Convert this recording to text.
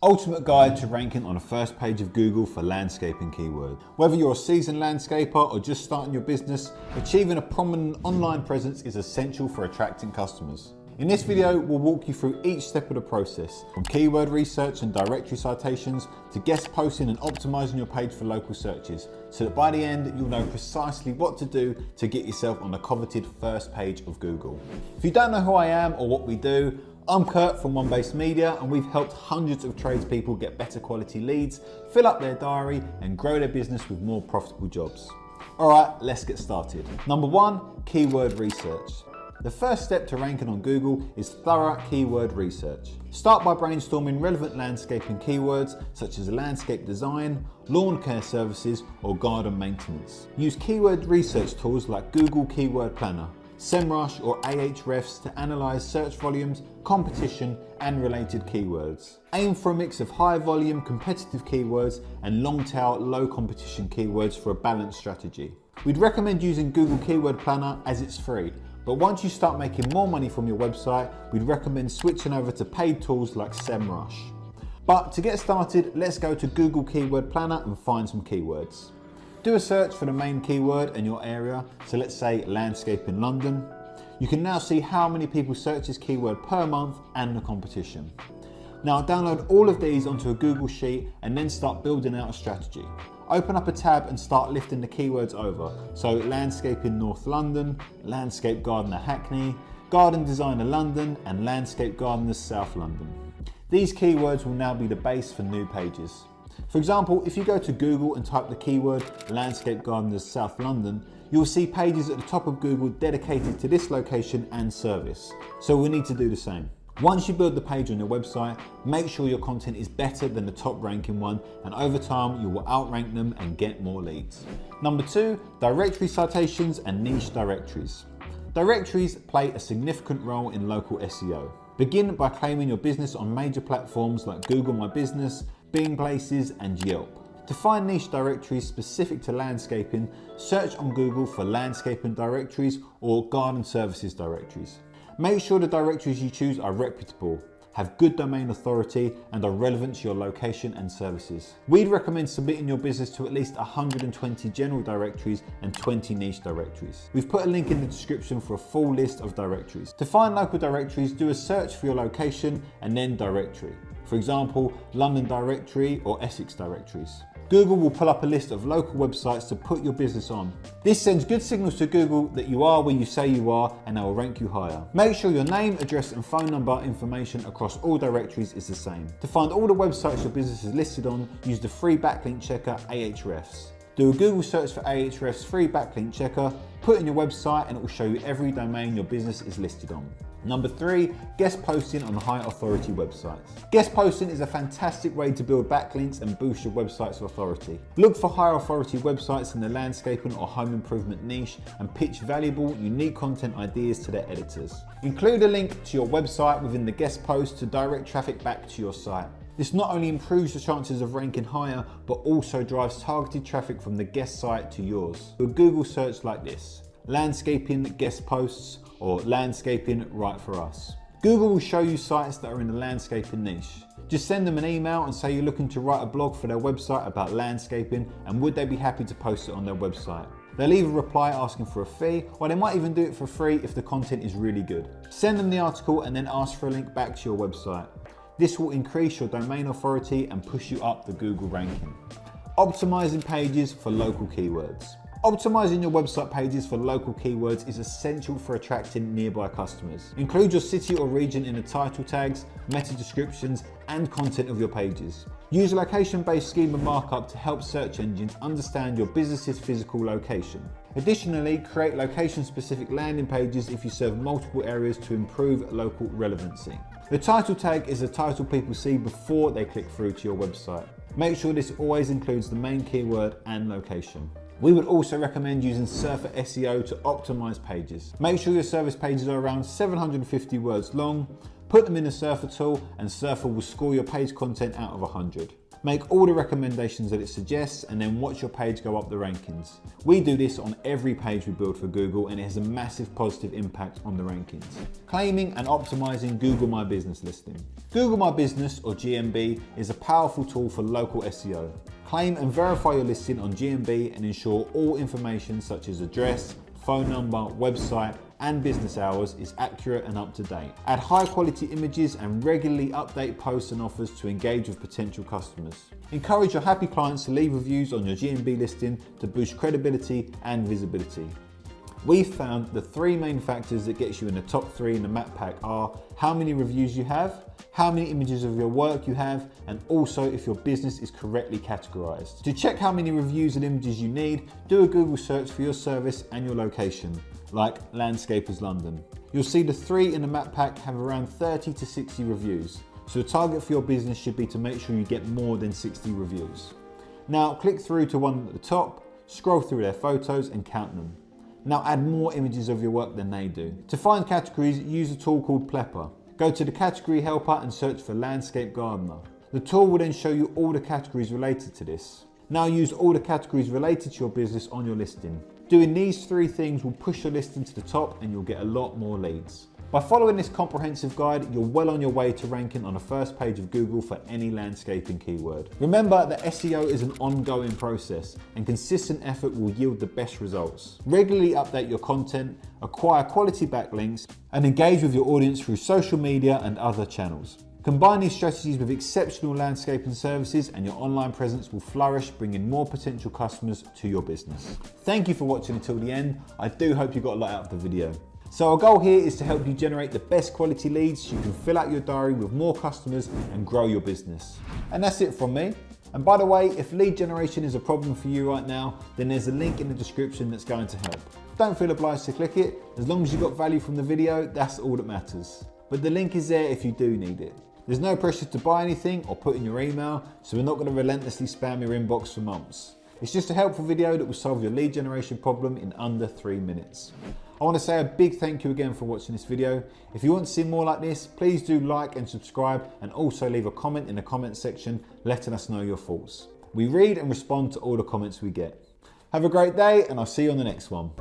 Ultimate guide to ranking on the first page of Google for landscaping keyword. Whether you're a seasoned landscaper or just starting your business, achieving a prominent online presence is essential for attracting customers. In this video, we'll walk you through each step of the process, from keyword research and directory citations to guest posting and optimizing your page for local searches, so that by the end, you'll know precisely what to do to get yourself on the coveted first page of Google. If you don't know who I am or what we do, I'm Kurt from One Base Media, and we've helped hundreds of tradespeople get better quality leads, fill up their diary and grow their business with more profitable jobs. All right, let's get started. Number one, keyword research. The first step to ranking on Google is thorough keyword research. Start by brainstorming relevant landscaping keywords such as landscape design, lawn care services, or garden maintenance. Use keyword research tools like Google Keyword Planner, SEMrush or Ahrefs to analyze search volumes, competition, and related keywords. Aim for a mix of high volume competitive keywords and long tail low competition keywords for a balanced strategy. We'd recommend using Google Keyword Planner as it's free, but once you start making more money from your website, we'd recommend switching over to paid tools like SEMrush. But to get started, let's go to Google Keyword Planner and find some keywords. Do a search for the main keyword in your area, so let's say landscape in London. You can now see how many people search this keyword per month and the competition. Now download all of these onto a Google Sheet and then start building out a strategy. Open up a tab and start lifting the keywords over. So landscape in North London, landscape gardener Hackney, garden designer London, and landscape gardeners South London. These keywords will now be the base for new pages. For example, if you go to Google and type the keyword landscape gardeners South London, you'll see pages at the top of Google dedicated to this location and service. So we need to do the same. Once you build the page on your website, make sure your content is better than the top ranking one, and over time you will outrank them and get more leads. Number two, directory citations and niche directories. Directories play a significant role in local SEO. Begin by claiming your business on major platforms like Google My Business, Bing Places, and Yelp. To find niche directories specific to landscaping, search on Google for landscaping directories or garden services directories. Make sure the directories you choose are reputable, have good domain authority, and are relevant to your location and services. We'd recommend submitting your business to at least 120 general directories and 20 niche directories. We've put a link in the description for a full list of directories. To find local directories, do a search for your location and then directory. For example, London directory or Essex directories. Google will pull up a list of local websites to put your business on. This sends good signals to Google that you are where you say you are, and they will rank you higher. Make sure your name, address, and phone number information across all directories is the same. To find all the websites your business is listed on, use the free backlink checker Ahrefs. Do a Google search for Ahrefs free backlink checker, put in your website, and it will show you every domain your business is listed on. Number three, guest posting on high authority websites. Guest posting is a fantastic way to build backlinks and boost your website's authority. Look for high authority websites in the landscaping or home improvement niche and pitch valuable, unique content ideas to their editors. Include a link to your website within the guest post to direct traffic back to your site. This not only improves the chances of ranking higher, but also drives targeted traffic from the guest site to yours. Do a Google search like this: landscaping guest posts or landscaping right for us. Google will show you sites that are in the landscaping niche. Just send them an email and say you're looking to write a blog for their website about landscaping, and would they be happy to post it on their website. They'll either reply asking for a fee, or they might even do it for free if the content is really good. Send them the article and then ask for a link back to your website. This will increase your domain authority and push you up the Google ranking. Optimizing pages for local keywords. Optimizing your website pages for local keywords is essential for attracting nearby customers. Include your city or region in the title tags, meta descriptions, and content of your pages. Use a location-based schema markup to help search engines understand your business's physical location. Additionally, create location-specific landing pages if you serve multiple areas to improve local relevancy. The title tag is the title people see before they click through to your website. Make sure this always includes the main keyword and location. We would also recommend using Surfer SEO to optimize pages. Make sure your service pages are around 750 words long, put them in the Surfer tool, and Surfer will score your page content out of 100. Make all the recommendations that it suggests and then watch your page go up the rankings. We do this on every page we build for Google and it has a massive positive impact on the rankings. Claiming and optimizing Google My Business listing. Google My Business, or GMB, is a powerful tool for local SEO. Claim and verify your listing on GMB and ensure all information such as address, phone number, website, and business hours is accurate and up to date. Add high quality images and regularly update posts and offers to engage with potential customers. Encourage your happy clients to leave reviews on your GMB listing to boost credibility and visibility. We've found the three main factors that gets you in the top 3 in the map pack are how many reviews you have, how many images of your work you have, and also if your business is correctly categorized. To check how many reviews and images you need, do a Google search for your service and your location, like Landscapers London. You'll see the 3 in the map pack have around 30 to 60 reviews. So the target for your business should be to make sure you get more than 60 reviews. Now click through to one at the top, scroll through their photos and count them. Now add more images of your work than they do. To find categories, use a tool called Plepper. Go to the category helper and search for landscape gardener. The tool will then show you all the categories related to this. Now use all the categories related to your business on your listing. Doing these 3 things will push your listing to the top and you'll get a lot more leads. By following this comprehensive guide, you're well on your way to ranking on the first page of Google for any landscaping keyword. Remember that SEO is an ongoing process and consistent effort will yield the best results. Regularly update your content, acquire quality backlinks, and engage with your audience through social media and other channels. Combine these strategies with exceptional landscaping services and your online presence will flourish, bringing more potential customers to your business. Thank you for watching until the end. I do hope you got a lot out of the video. So our goal here is to help you generate the best quality leads so you can fill out your diary with more customers and grow your business. And that's it from me. And by the way, if lead generation is a problem for you right now, then there's a link in the description that's going to help. Don't feel obliged to click it. As long as you got value from the video, that's all that matters. But the link is there if you do need it. There's no pressure to buy anything or put in your email, so we're not going to relentlessly spam your inbox for months. It's just a helpful video that will solve your lead generation problem in under 3 minutes. I want to say a big thank you again for watching this video. If you want to see more like this, please do like and subscribe and also leave a comment in the comment section letting us know your thoughts. We read and respond to all the comments we get. Have a great day and I'll see you on the next one.